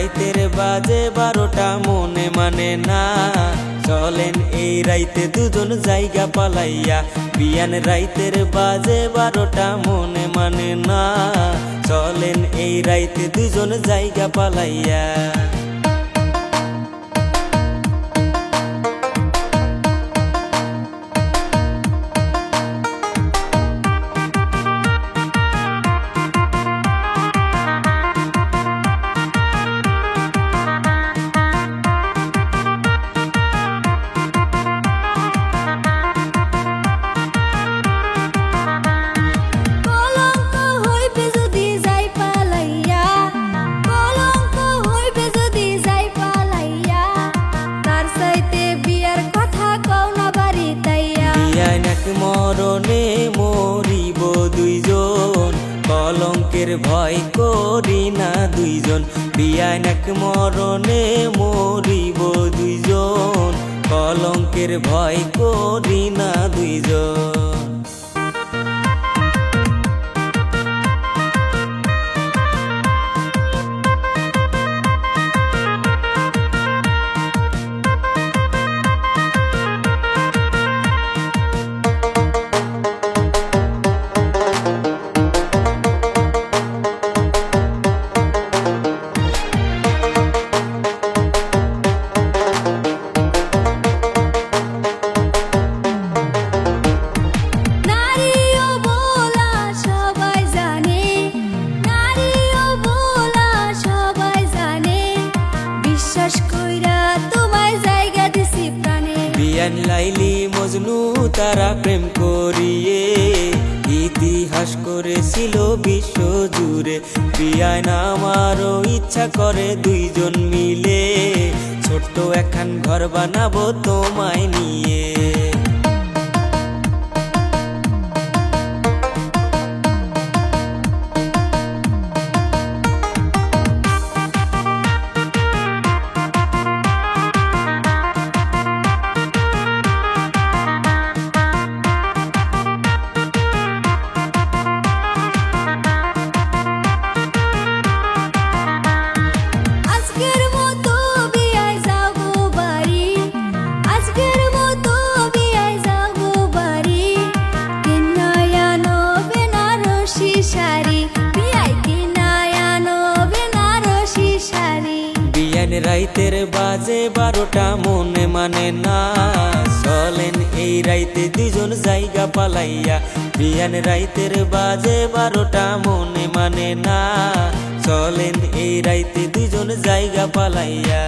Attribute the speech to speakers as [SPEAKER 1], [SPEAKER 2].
[SPEAKER 1] রাইতের বাজে 12টা মনে মানে না, চলেন এই রাইতে দুজন জায়গা পালাইয়া। বিয়ান রাইতের বাজে 12টা মনে মানে না, চলেন এই রাইতে দুজন জায়গা পালাইয়া। মরণে মরিব দুইজন, কলঙ্কের ভয় করি না দুইজন। বিয়ান এক মরণে মরিব দুইজন, কলঙ্কের ভয় করি না দুইজন। বিয়ান লাইলি মজনু তারা প্রেম করিয়ে ইতিহাস করেছিল বিশ্ব জুড়ে। বিয়ান আমারও ইচ্ছা করে দুইজন মিলে ছোট্ট একখান ঘর বানাবো তোমায় নিয়ে। রাইতের বাজে 12টা মনে মানে না, চলেন এই রাইতে দুজন জায়গা পালাইয়া। বিয়ান রাইতের বাজে 12টা মনে মানে না, চলেন এই রাইতে দুজন জায়গা পালাইয়া।